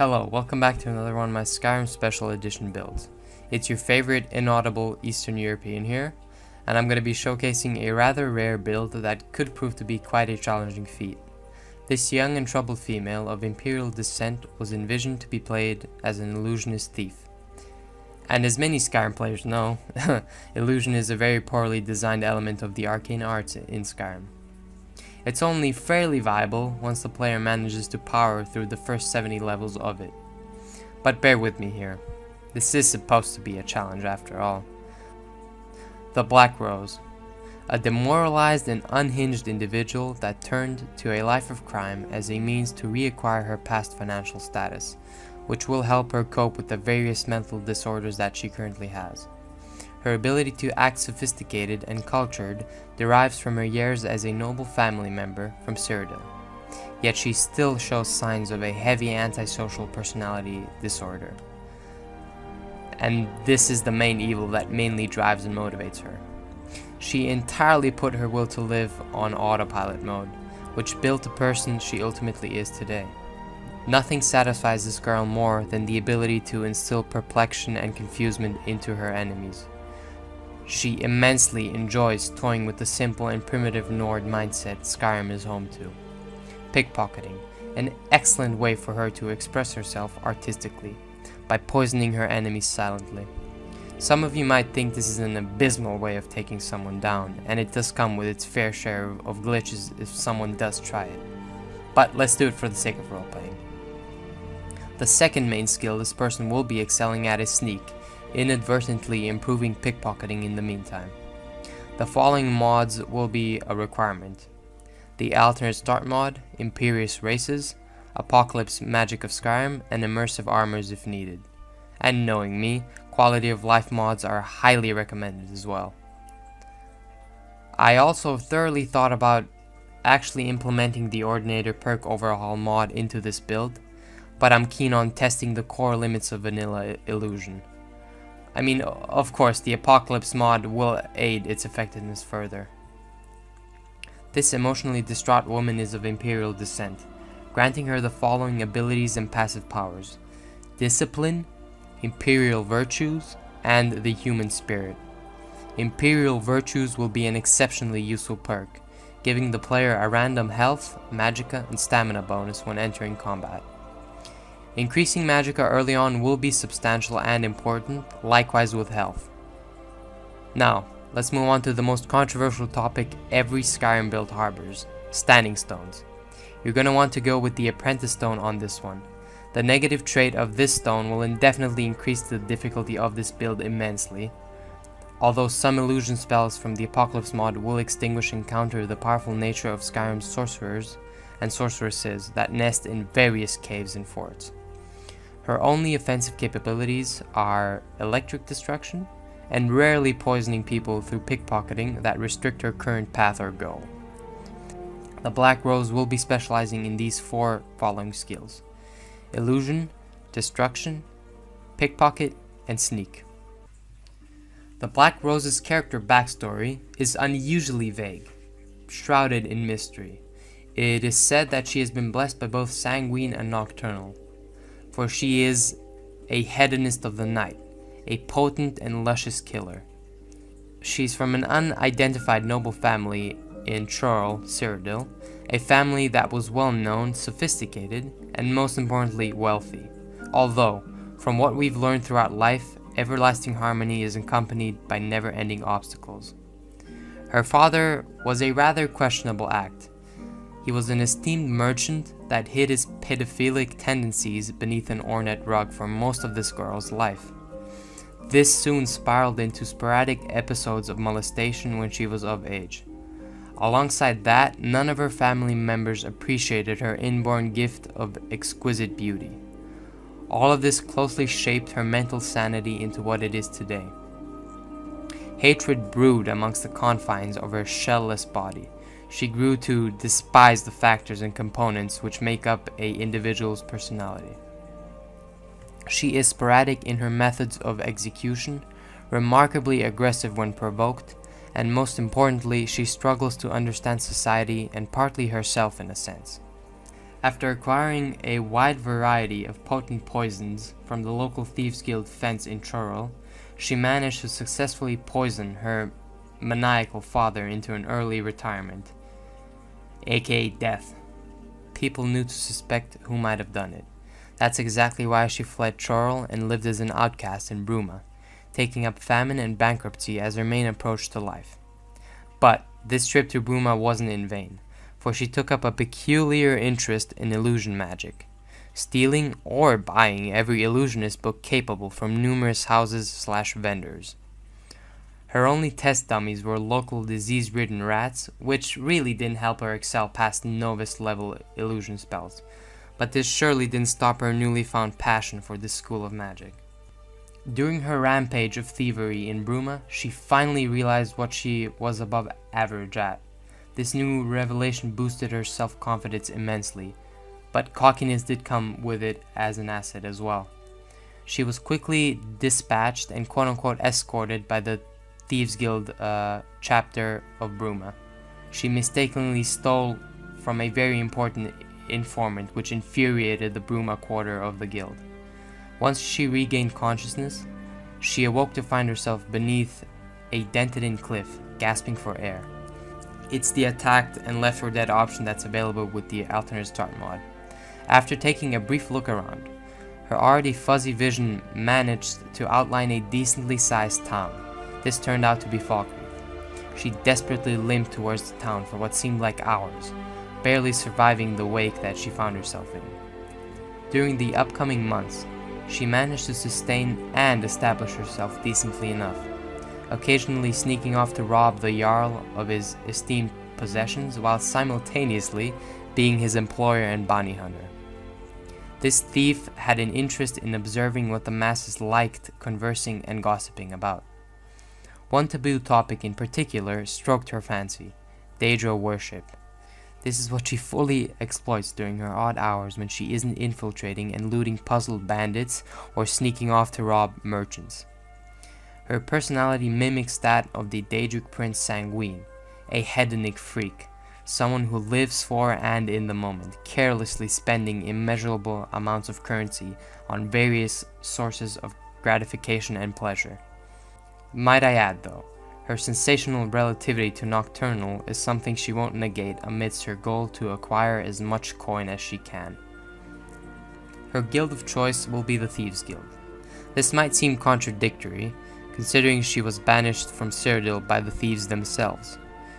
Hello, welcome back to another one of my Skyrim Special Edition builds. It's your favorite inaudible Eastern European here, and I'm going to be showcasing a rather rare build that could prove to be quite a challenging feat. This young and troubled female of Imperial descent was envisioned to be played as an Illusionist thief. And as many Skyrim players know, illusion is a very poorly designed element of the arcane arts in Skyrim. It's only fairly viable once the player manages to power through the first 70 levels of it. But bear with me here. This is supposed to be a challenge after all. The Black Rose. A demoralized and unhinged individual that turned to a life of crime as a means to reacquire her past financial status, which will help her cope with the various mental disorders that she currently has. Her ability to act sophisticated and cultured derives from her years as a noble family member from Cyrodiil, yet she still shows signs of a heavy antisocial personality disorder. And this is the main evil that mainly drives and motivates her. She entirely put her will to live on autopilot mode, which built the person she ultimately is today. Nothing satisfies this girl more than the ability to instill perplexion and confusement into her enemies. She immensely enjoys toying with the simple and primitive Nord mindset Skyrim is home to. Pickpocketing, an excellent way for her to express herself artistically, by poisoning her enemies silently. Some of you might think this is an abysmal way of taking someone down, and it does come with its fair share of glitches if someone does try it. But let's do it for the sake of roleplaying. The second main skill this person will be excelling at is Sneak, inadvertently improving pickpocketing in the meantime. The following mods will be a requirement: the alternate start mod, Imperious Races, Apocalypse Magic of Skyrim, and Immersive Armors if needed. And knowing me, quality of life mods are highly recommended as well. I also thoroughly thought about actually implementing the Ordinator Perk Overhaul mod into this build, but I'm keen on testing the core limits of vanilla illusion. I mean, of course, the Apocalypse mod will aid its effectiveness further. This emotionally distraught woman is of Imperial descent, granting her the following abilities and passive powers: Discipline, Imperial Virtues, and the Human Spirit. Imperial Virtues will be an exceptionally useful perk, giving the player a random health, magicka, and stamina bonus when entering combat. Increasing magicka early on will be substantial and important, likewise with health. Now, let's move on to the most controversial topic every Skyrim build harbors: standing stones. You're going to want to go with the Apprentice Stone on this one. The negative trait of this stone will indefinitely increase the difficulty of this build immensely, although some illusion spells from the Apocalypse mod will extinguish and counter the powerful nature of Skyrim's sorcerers and sorceresses that nest in various caves and forts. Her only offensive capabilities are electric destruction and rarely poisoning people through pickpocketing that restrict her current path or goal. The Black Rose will be specializing in these four following skills: illusion, destruction, pickpocket, and sneak. The Black Rose's character backstory is unusually vague, shrouded in mystery. It is said that she has been blessed by both Sanguine and Nocturnal, for she is a hedonist of the night, a potent and luscious killer. She's from an unidentified noble family in Chorl, Cyrodiil, a family that was well known, sophisticated, and most importantly wealthy, although, from what we've learned throughout life, everlasting harmony is accompanied by never-ending obstacles. Her father was a rather questionable act. He was an esteemed merchant that hid his pedophilic tendencies beneath an ornate rug for most of this girl's life. This soon spiraled into sporadic episodes of molestation when she was of age. Alongside that, none of her family members appreciated her inborn gift of exquisite beauty. All of this closely shaped her mental sanity into what it is today. Hatred brewed amongst the confines of her shell-less body. She grew to despise the factors and components which make up an individual's personality. She is sporadic in her methods of execution, remarkably aggressive when provoked, and most importantly, she struggles to understand society and partly herself in a sense. After acquiring a wide variety of potent poisons from the local Thieves Guild fence in Chorrol, she managed to successfully poison her maniacal father into an early retirement, aka death. People knew to suspect who might have done it. That's exactly why she fled Chorrol and lived as an outcast in Bruma, taking up famine and bankruptcy as her main approach to life. But this trip to Bruma wasn't in vain, for she took up a peculiar interest in illusion magic, stealing or buying every illusionist book capable from numerous houses/vendors. Her only test dummies were local disease-ridden rats, which really didn't help her excel past novice-level illusion spells, but this surely didn't stop her newly found passion for this school of magic. During her rampage of thievery in Bruma, she finally realized what she was above average at. This new revelation boosted her self-confidence immensely, but cockiness did come with it as an asset as well. She was quickly dispatched and quote-unquote escorted by the Thieves Guild chapter of Bruma. She mistakenly stole from a very important informant, which infuriated the Bruma quarter of the guild. Once she regained consciousness, she awoke to find herself beneath a dented-in cliff, gasping for air. It's the attacked and left for dead option that's available with the alternate start mod. After taking a brief look around, her already fuzzy vision managed to outline a decently sized town. This turned out to be Falkreath. She desperately limped towards the town for what seemed like hours, barely surviving the wake that she found herself in. During the upcoming months, she managed to sustain and establish herself decently enough, occasionally sneaking off to rob the Jarl of his esteemed possessions while simultaneously being his employer and bounty hunter. This thief had an interest in observing what the masses liked conversing and gossiping about. One taboo topic in particular stroked her fancy: Daedra worship. This is what she fully exploits during her odd hours when she isn't infiltrating and looting puzzled bandits or sneaking off to rob merchants. Her personality mimics that of the Daedric Prince Sanguine, a hedonic freak, someone who lives for and in the moment, carelessly spending immeasurable amounts of currency on various sources of gratification and pleasure. Might I add, though, her sensational relativity to Nocturnal is something she won't negate amidst her goal to acquire as much coin as she can. Her guild of choice will be the Thieves Guild. This might seem contradictory, considering she was banished from Cyrodiil by the thieves themselves.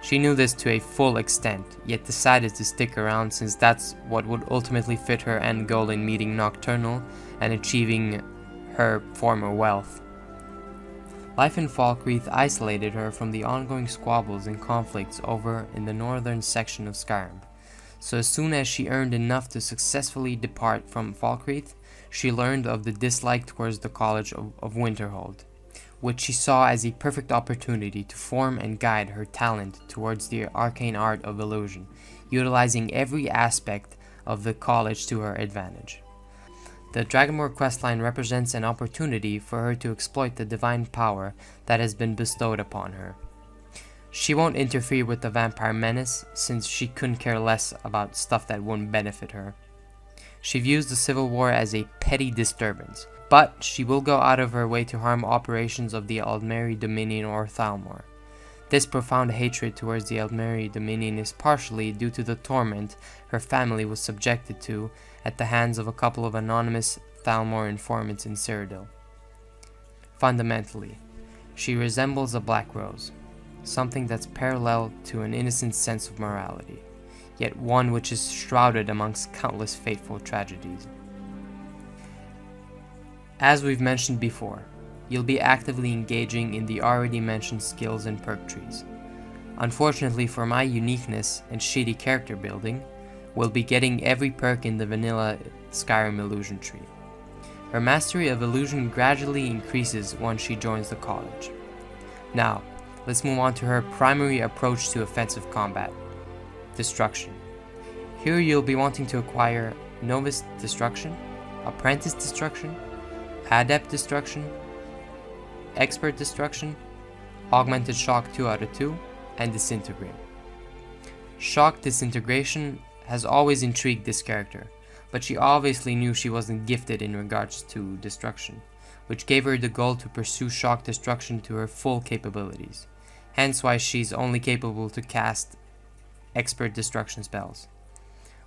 She knew this to a full extent, yet decided to stick around since that's what would ultimately fit her end goal in meeting Nocturnal and achieving her former wealth. Life in Falkreath isolated her from the ongoing squabbles and conflicts over in the northern section of Skyrim, so as soon as she earned enough to successfully depart from Falkreath, she learned of the dislike towards the College of Winterhold, which she saw as a perfect opportunity to form and guide her talent towards the arcane art of illusion, utilizing every aspect of the college to her advantage. The Dragonmore questline represents an opportunity for her to exploit the divine power that has been bestowed upon her. She won't interfere with the vampire menace, since she couldn't care less about stuff that wouldn't benefit her. She views the civil war as a petty disturbance, but she will go out of her way to harm operations of the Aldmeri Dominion or Thalmor. This profound hatred towards the Aldmeri Dominion is partially due to the torment her family was subjected to at the hands of a couple of anonymous Thalmor informants in Cyrodiil. Fundamentally, she resembles a black rose, something that's parallel to an innocent sense of morality, yet one which is shrouded amongst countless fateful tragedies. As we've mentioned before, you'll be actively engaging in the already mentioned skills and perk trees. Unfortunately for my uniqueness and shitty character building, we'll be getting every perk in the vanilla Skyrim illusion tree. Her mastery of illusion gradually increases once she joins the college. Now, let's move on to her primary approach to offensive combat: Destruction. Here you'll be wanting to acquire Novice Destruction, Apprentice Destruction, Adept Destruction, Expert Destruction, Augmented Shock 2 out of 2, and Disintegrate. Shock Disintegration has always intrigued this character, but she obviously knew she wasn't gifted in regards to destruction, which gave her the goal to pursue shock destruction to her full capabilities, hence why she's only capable to cast expert destruction spells.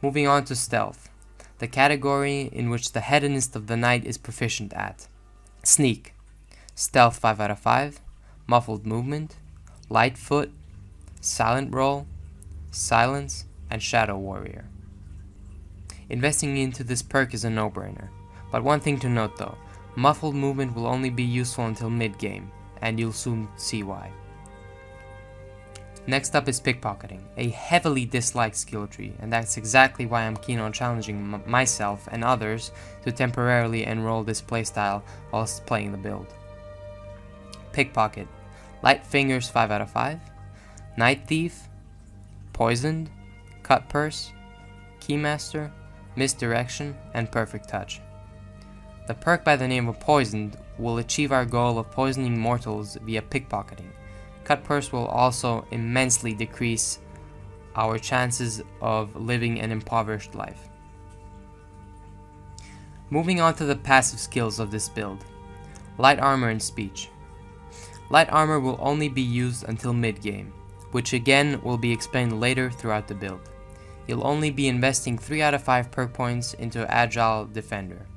Moving on to stealth, the category in which the hedonist of the night is proficient at. Sneak, stealth 5 out of 5, muffled movement, light foot, silent roll, silence, and shadow warrior. Investing into this perk is a no-brainer, but one thing to note though, muffled movement will only be useful until mid-game, and you'll soon see why. Next up is Pickpocketing, a heavily disliked skill tree, and that's exactly why I'm keen on challenging myself and others to temporarily enroll this playstyle whilst playing the build. Pickpocket, light fingers 5 out of 5, night thief, poisoned, cut purse, keymaster, misdirection, and perfect touch. The perk by the name of Poisoned will achieve our goal of poisoning mortals via pickpocketing. Cut purse will also immensely decrease our chances of living an impoverished life. Moving on to the passive skills of this build. Light armor and speech. Light armor will only be used until mid-game, which again will be explained later throughout the build. You'll only be investing 3 out of 5 perk points into Agile Defender.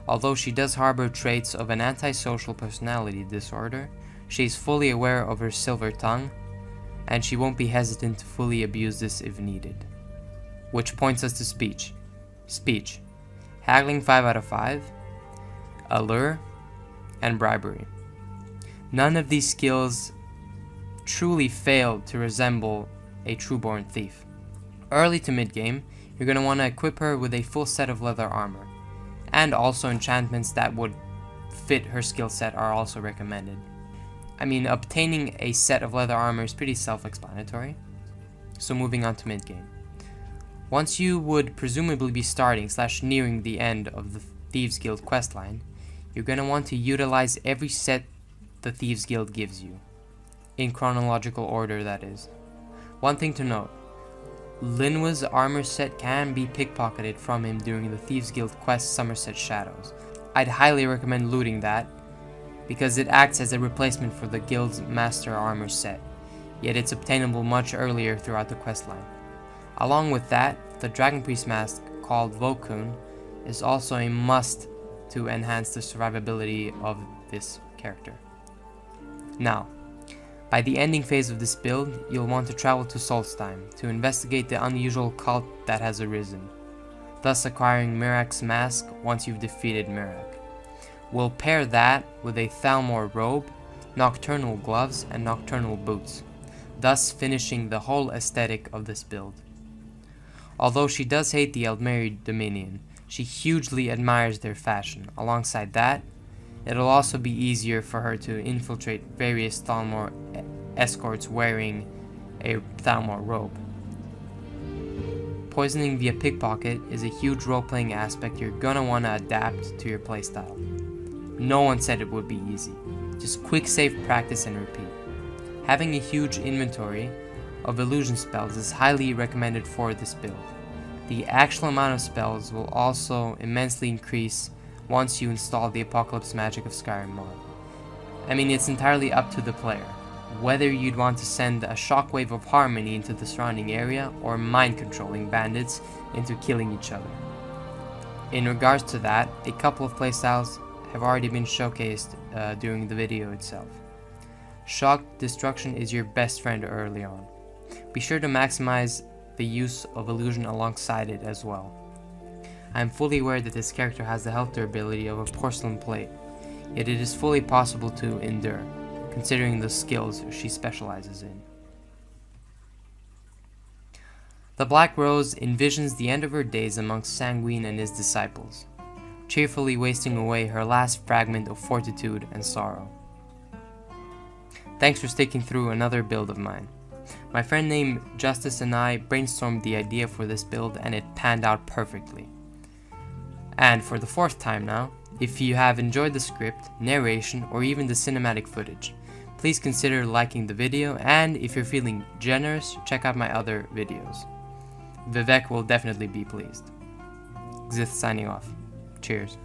Although she does harbor traits of an antisocial personality disorder, she is fully aware of her silver tongue, and she won't be hesitant to fully abuse this if needed. Which points us to speech. Speech, haggling 5 out of 5, allure, and bribery. None of these skills truly fail to resemble a true-born thief. Early to mid-game, you're going to want to equip her with a full set of leather armor, and also enchantments that would fit her skill set are also recommended. I mean, obtaining a set of leather armor is pretty self-explanatory, so moving on to mid-game. Once you would presumably be starting / nearing the end of the Thieves Guild questline, you're going to want to utilize every set the Thieves Guild gives you, in chronological order that is. One thing to note, Linwa's armor set can be pickpocketed from him during the Thieves Guild quest Somerset Shadows. I'd highly recommend looting that, because it acts as a replacement for the guild's master armor set, yet it's obtainable much earlier throughout the questline. Along with that, the Dragon Priest mask called Vokun is also a must to enhance the survivability of this character. Now, by the ending phase of this build, you'll want to travel to Solstheim to investigate the unusual cult that has arisen, thus acquiring Mirak's mask once you've defeated Mirak. We'll pair that with a Thalmor robe, nocturnal gloves, and nocturnal boots, thus finishing the whole aesthetic of this build. Although she does hate the Eldmeri Dominion, she hugely admires their fashion. Alongside that, it'll also be easier for her to infiltrate various Thalmor escorts wearing a Thalmor robe. Poisoning via pickpocket is a huge role-playing aspect you're gonna want to adapt to your playstyle. No one said it would be easy. Just quick save practice and repeat. Having a huge inventory of illusion spells is highly recommended for this build. The actual amount of spells will also immensely increase once you install the Apocalypse Magic of Skyrim mod. I mean, it's entirely up to the player, whether you'd want to send a shockwave of harmony into the surrounding area or mind controlling bandits into killing each other. In regards to that, a couple of playstyles have already been showcased during the video itself. Shock destruction is your best friend early on. Be sure to maximize the use of illusion alongside it as well. I am fully aware that this character has the health durability of a porcelain plate, yet it is fully possible to endure, considering the skills she specializes in. The Black Rose envisions the end of her days amongst Sanguine and his disciples, cheerfully wasting away her last fragment of fortitude and sorrow. Thanks for sticking through another build of mine. My friend named Justice and I brainstormed the idea for this build and it panned out perfectly. And for the 4th time now, if you have enjoyed the script, narration, or even the cinematic footage, please consider liking the video, and if you're feeling generous, check out my other videos. Vivek will definitely be pleased. Xith signing off. Cheers.